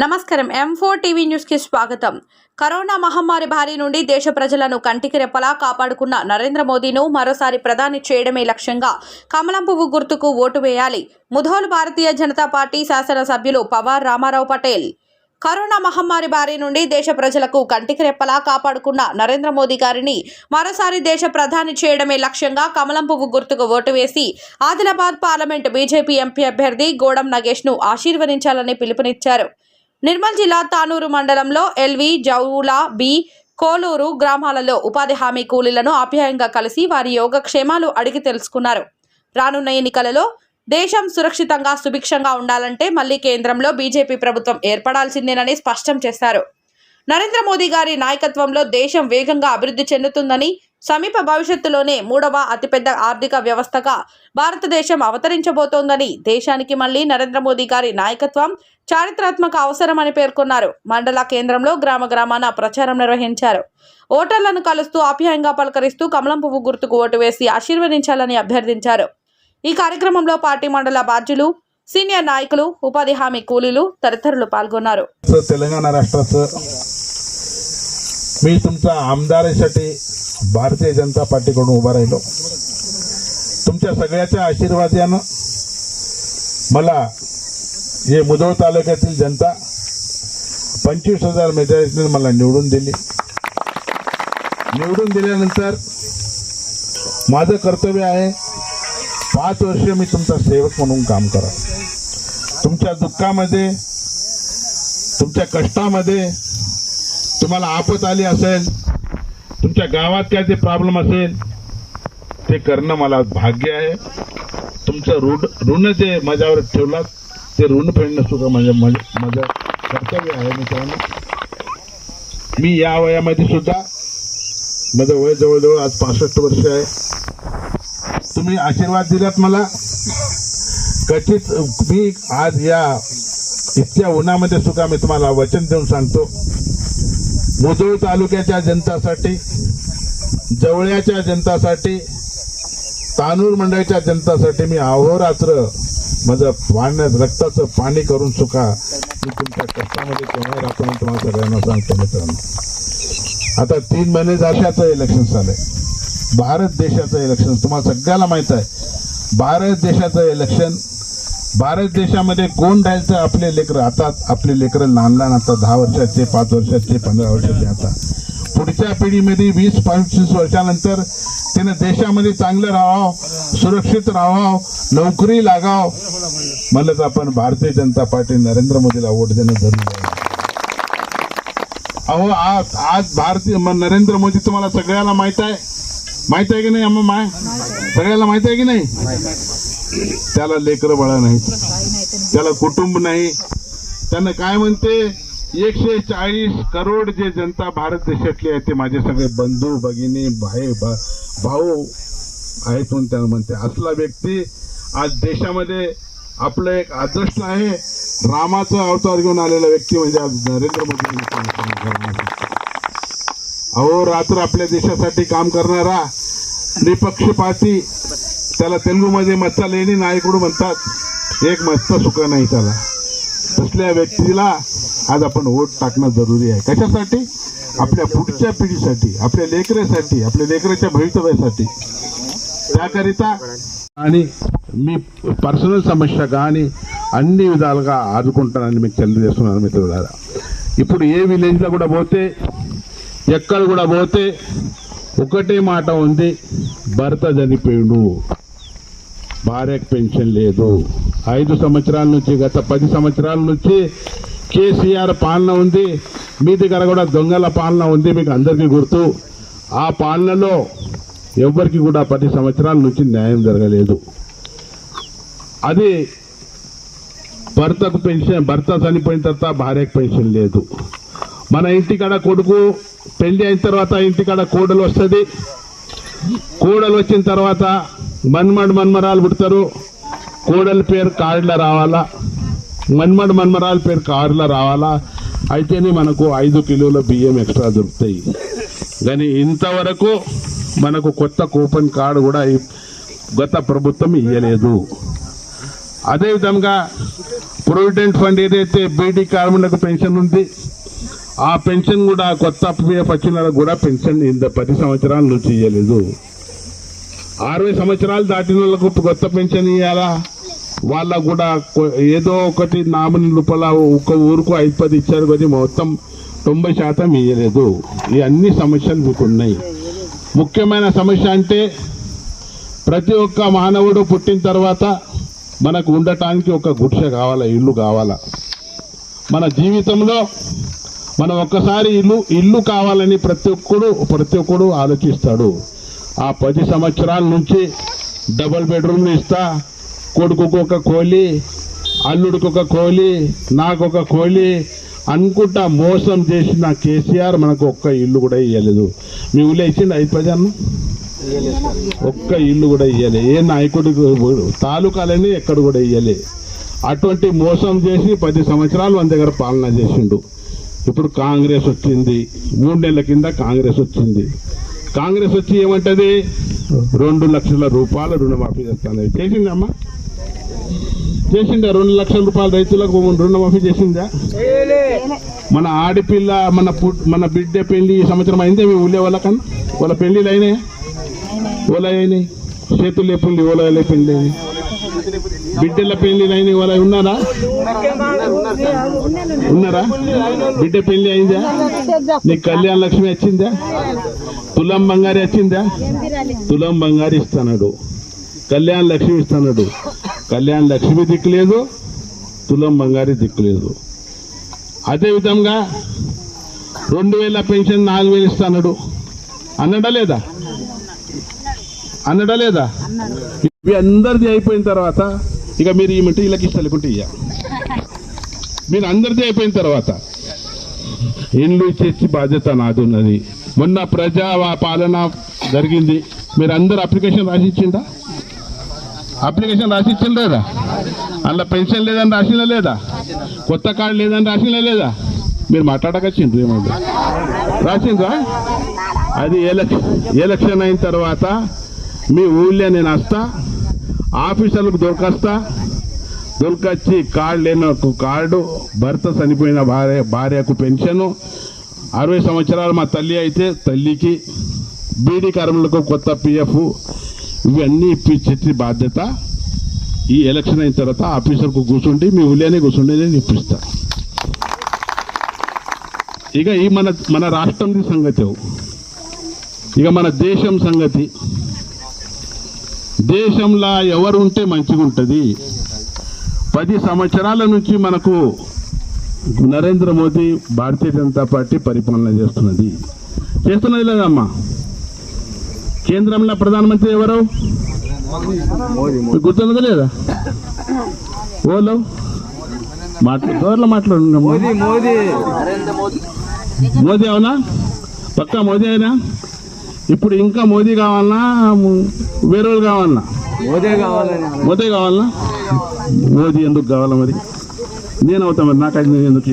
నమస్కారం M4 TV news కి స్వాగతం. కరోనా మహమ్మారి బారి నుండి దేశ ప్రజలను కంటికి రెప్పలా కాపాడుకున్న నరేంద్ర మోదీను మరోసారి ప్రధాని చేయడమే లక్ష్యంగా కమలం పువ్వు గుర్తుకు ఓటు వేయాలి. ముధోల్ భారతీయ జనతా పార్టీ శాసనసభ్యులు పవార్ రామారావు పటేల్. కరోనా మహమ్మారి బారి నుండి దేశ ప్రజలకు కంటికి రెప్పలా కాపాడుకున్న నరేంద్ర మోదీ గారిని మరోసారి దేశ ప్రధాని చేయడమే లక్ష్యంగా కమలం పువ్వు గుర్తుకు ఓటు వేసి ఆదిలాబాద్ పార్లమెంట్ బీజేపీ ఎంపీ అభ్యర్థి గోడం నగేష్ ను ఆశీర్వదించాలని పిలుపునిచ్చారు. నిర్మల్ జిల్లా తానూరు మండలంలో ఎల్వి, జౌలా, బి, కోలూరు గ్రామాలలో ఉపాధి హామీ కూలీలను ఆప్యాయంగా కలిసి వారి యోగక్షేమాలు అడిగి తెలుసుకున్నారు. రానున్న ఎన్నికలలో దేశం సురక్షితంగా సుభిక్షంగా ఉండాలంటే మళ్లీ కేంద్రంలో బీజేపీ ప్రభుత్వం ఏర్పడాల్సిందేనని స్పష్టం చేశారు. నరేంద్ర మోదీ గారి నాయకత్వంలో దేశం వేగంగా అభివృద్ధి చెందుతుందని, సమీప భవిష్యత్తులోనే 3వ అతిపెద్ద ఆర్థిక వ్యవస్థగా భారతదేశం అవతరించబోతోందని, దేశానికి మళ్లీ నరేంద్ర మోదీ గారి నాయకత్వం చారిత్రాత్మక అవసరమని పేర్కొన్నారు. మండల కేంద్రంలో గ్రామాన ప్రచారం నిర్వహించారు. ఓటర్లను కలుస్తూ ఆప్యాయంగా పలకరిస్తూ కమలం పువ్వు గుర్తుకు ఓటు వేసి ఆశీర్వదించాలని అభ్యర్థించారు. ఈ కార్యక్రమంలో పార్టీ మండల బాధ్యులు, सीनियर नायकुలు, उपाधि हामी కూలీలు తదితరులు పాల్గొన్నారు. तेलंगणा राष्ट्राचं मी तुमचा आमदारासाठी भारतीय जनता पार्टीकडून उभा राहिलो. तुमच्या सगळ्याच्या आशीर्वादानं मला हे मुधोळ तालुक्यातील जनता 25,000 मेजॉरिटीने मला निवडून दिली. निवडून दिल्यानंतर माझं कर्तव्य आहे 5 वर्ष मी तुमचा सेवक म्हणून काम करा. तुमच्या दुःखामध्ये, तुमच्या कष्टामध्ये, तुम्हाला आपत आली असेल, तुमच्या गावात काय ते प्रॉब्लेम असेल, ते करणं मला भाग्य आहे. तुमचं ऋण जे माझ्यावर ठेवलात ते ऋण फेडणं सुद्धा माझं कर्तव्य आहे. मित्रांनो, मी या वयामध्ये सुद्धा, माझं वय जवळजवळ आज 65 वर्ष आहे. तुम्ही आशीर्वाद दिलात मला. कथित मी आज या इतक्या उन्हामध्ये सुद्धा मी तुम्हाला वचन देऊन सांगतो, मुधोळ तालुक्याच्या जनतासाठी, जवळ्याच्या जनतासाठी, तानूर मंडळाच्या जनतासाठी मी अहोरात्र माझं पाण्यात रक्ताचं पाणी करून सुद्धा मी तुमच्या कष्टामध्ये केव्हा राहतो म्हणून तुम्हाला सगळ्यांना सांगतो. मित्रांनो, आता 3 महिने झाल्याचं इलेक्शन झालंय. भारत देशाचं इलेक्शन तुम्हाला सगळ्याला माहित आहे. भारत देशाचं इलेक्शन, भारत देशामध्ये कोण राहायचं? आपले लेकरं. आता आपले लेकरं लहान आता 10 वर्षाचे, 5 वर्षाचे, 15 वर्षाचे. आता पुढच्या पिढीमध्ये 20-25 वर्षानंतर त्यानं देशामध्ये चांगलं राहावं, सुरक्षित राहावं, नोकरी लागावं म्हणलं तर आपण भारतीय जनता पार्टी नरेंद्र मोदीला वोट देणं जरुरी आहे. अहो, आज भारतीय नरेंद्र मोदी तुम्हाला सगळ्याला माहित आहे की नाही? सगळ्याला माहित आहे की नाही? त्याला लेकरं बाळा नाहीत, त्याला कुटुंब नाही. त्यानं काय म्हणते, 140 करोड जे जनता भारत देशातली आहे ते माझे सगळे बंधू, भगिनी, भाऊ आहेत म्हणून त्यानं म्हणते. असला व्यक्ती आज देशामध्ये आपलं एक आदर्श आहे. रामाचा अवतार घेऊन आलेला व्यक्ती म्हणजे आज नरेंद्र मोदी. अहो, रात्र आपल्या देशासाठी काम करणारा निपक्षपाती, त्याला तेलुगूमध्ये मत्ता लेणी नायकुడు म्हणतात. एक मत्ता सुका नाही त्याला. तसल्या व्यक्तीला आज आपण वोट टाकणं जरुरी आहे. कशासाठी? आपल्या पुढच्या पिढीसाठी, आपल्या लेकरासाठी, आपल्या लेकराच्या भवितव्यासाठी. त्याकरिता అని మీ పర్సనల్ సమస్య కానీ అన్ని విధాలుగా ఆదుకుంటానని మీకు తెలియజేస్తున్నాను మిత్రులారా. ఇప్పుడు ఏ విలేజ్లో కూడా పోతే, ఎక్కడ కూడా పోతే ఒకటే మాట ఉంది, భర్త చనిపోయిండు, భార్యకు పెన్షన్ లేదు. 5 సంవత్సరాల నుంచి, గత 10 సంవత్సరాల నుంచి కేసీఆర్ పాలన ఉంది. మీ దగ్గర కూడా దొంగల పాలన ఉంది, మీకు అందరికీ గుర్తు. ఆ పాలనలో ఎవరికి కూడా 10 సంవత్సరాల నుంచి న్యాయం జరగలేదు. అది భర్తకు పెన్షన్, భర్త చనిపోయిన తర్వాత భార్యకు పెన్షన్ లేదు. మన ఇంటికాడ కొడుకు పెళ్లి అయిన తర్వాత ఇంటికాడ కోడలు వస్తుంది. కోడలు వచ్చిన తర్వాత మన్మరాలు పుడతారు. కోడల పేరు కార్డులో రావాలా, మన్మరాల పేరు కార్డులో రావాలా. అయితేనే మనకు 5 కిలోల బియ్యం ఎక్స్ట్రా దొరుకుతాయి. కానీ ఇంతవరకు మనకు కొత్త కూపన్ కార్డు కూడా గత ప్రభుత్వం ఇవ్వలేదు. అదేవిధంగా ప్రొవిడెంట్ ఫండ్ ఏదైతే బీడీ కార్మికులకు పెన్షన్ ఉంది ఆ పెన్షన్ కూడా కొత్త పిఎఫ్ వచ్చిన వాళ్ళకు కూడా పెన్షన్ 10 సంవత్సరాల నుంచి ఇవ్వలేదు. 60 సంవత్సరాలు దాటిన వాళ్ళకు కొత్త పెన్షన్ ఇవ్వాలా, వాళ్ళకు కూడా ఏదో ఒకటి నామినీ రూపాయల ఒక ఊరుకు 5-10 ఇచ్చారు కానీ మొత్తం 90% ఇవ్వలేదు. ఈ అన్ని సమస్యలు మీకు ఉన్నాయి. ముఖ్యమైన సమస్య అంటే ప్రతి ఒక్క మానవుడు పుట్టిన తర్వాత మనకు ఉండటానికి ఒక గుడిసె కావాలా, ఇల్లు కావాలా. మన జీవితంలో మనం ఒక్కసారి ఇల్లు కావాలని ప్రతి ఒక్కడు ఆలోచిస్తాడు. ఆ 10 సంవత్సరాల నుంచి డబుల్ బెడ్రూమ్లు ఇస్తా, కొడుకుకు ఒక కోలి, అల్లుడికి ఒక కోలి, నాకొక కోలి అనుకుంటా మోసం చేసిన కేసీఆర్ మనకు ఒక్క ఇల్లు కూడా ఇవ్వలేదు. మీ ఊళ్ళో ఇచ్చిండు 5-10 అన్న? ఒక్క ఇల్లు కూడా ఇవ్వలే. ఏ నాయకుడికి తాలూకాలని ఎక్కడ కూడా ఇవ్వలే. అటువంటి మోసం చేసి 10 సంవత్సరాలు మన దగ్గర పాలన చేసిండు. ఇప్పుడు కాంగ్రెస్ వచ్చింది, 3 నెలల కింద కాంగ్రెస్ వచ్చింది. కాంగ్రెస్ వచ్చి ఏమంటది, 2 లక్షల రూపాయలు రుణమాఫీ చేస్తాను. చేసిందమ్మా? చేసిందా? 2 లక్షల రూపాయలు రైతులకు రుణమాఫీ చేసిందా? మన ఆడపిల్ల మన బిడ్డ పెళ్లి ఈ సంవత్సరం అయిందే మీ ఊళ్ళే వాళ్ళకన్నా? వాళ్ళ పెళ్లిలు అయినాయి? ఓలా అయినాయి. చేతులు లేపుంది ఓలా పెళ్లి అయినాయి. బిడ్డల పెళ్లిలు అయినాయి. వాళ్ళ ఉన్నారా? బిడ్డ పెళ్లి అయిందా? నీకు కళ్యాణ లక్ష్మి వచ్చిందా? తులం బంగారి వచ్చిందా? తులం బంగారు ఇస్తున్నాడు, కళ్యాణ లక్ష్మి ఇస్తున్నాడు. కళ్యాణ లక్ష్మి దిక్కులేదు, తులం బంగారు దిక్కులేదు. అదేవిధంగా 2000 పెన్షన్ 4000 ఇస్తున్నాడు. అన్నడా లేదా? ఇవి అందరిది అయిపోయిన తర్వాత ఇక మీరు ఈ మింటి వీళ్ళకి ఇష్టలేకుంటే మీరు అందరిది అయిపోయిన తర్వాత ఇండ్లు ఇచ్చేసి బాధ్యత నాది ఉన్నది. మొన్న ప్రజా పాలన జరిగింది, మీరు అందరు అప్లికేషన్ రాసిచ్చిందా? అప్లికేషన్ రాసిచ్చిందా లేదా? అందులో పెన్షన్ లేదని రాసినా లేదా? కొత్త కార్డు లేదని రాసినా లేదా? మీరు మాట్లాడకొచ్చిండ్రు ఏమైంది? రాసిండ్రా? అది ఎలక్షన్ అయిన తర్వాత మీ ఊళ్ళో నేను వస్తా, ఆఫీసర్లకు దొరకొచ్చి కార్డు లేని కార్డు, భర్త చనిపోయిన భార్యకు పెన్షను, 60 సంవత్సరాలు మా తల్లి అయితే తల్లికి, బీడీ కార్మికులకు కొత్త పిఎఫ్, ఇవన్నీ ఇప్పించే బాధ్యత ఈ ఎలక్షన్ అయిన తర్వాత ఆఫీసర్కు కూర్చుండి మీ ఊళ్ళోనే కూర్చుండి నేను ఇప్పిస్తా. ఇక ఈ మన రాష్ట్రం సంగతి, ఇక మన దేశం సంగతి. దేశంలో ఎవరు ఉంటే మంచిగా ఉంటుంది. 10 సంవత్సరాల నుంచి మనకు నరేంద్ర మోదీ భారతీయ జనతా పార్టీ పరిపాలన చేస్తున్నది లేదమ్మా? కేంద్రంలో ప్రధానమంత్రి ఎవరు? గుర్తున్నదా లేదా? ఓలో మాట్లాడు. మోదీ అవునా? పక్కా మోదీ అయినా? ఇప్పుడు ఇంకా మోదీ కావాలన్నా వేరే వాళ్ళు కావాలన్నా? మోదీ కావాలన్నా? మోదీ ఎందుకు కావాలా మరి? నేను అవుతా మరి, నాకు ఎందుకు?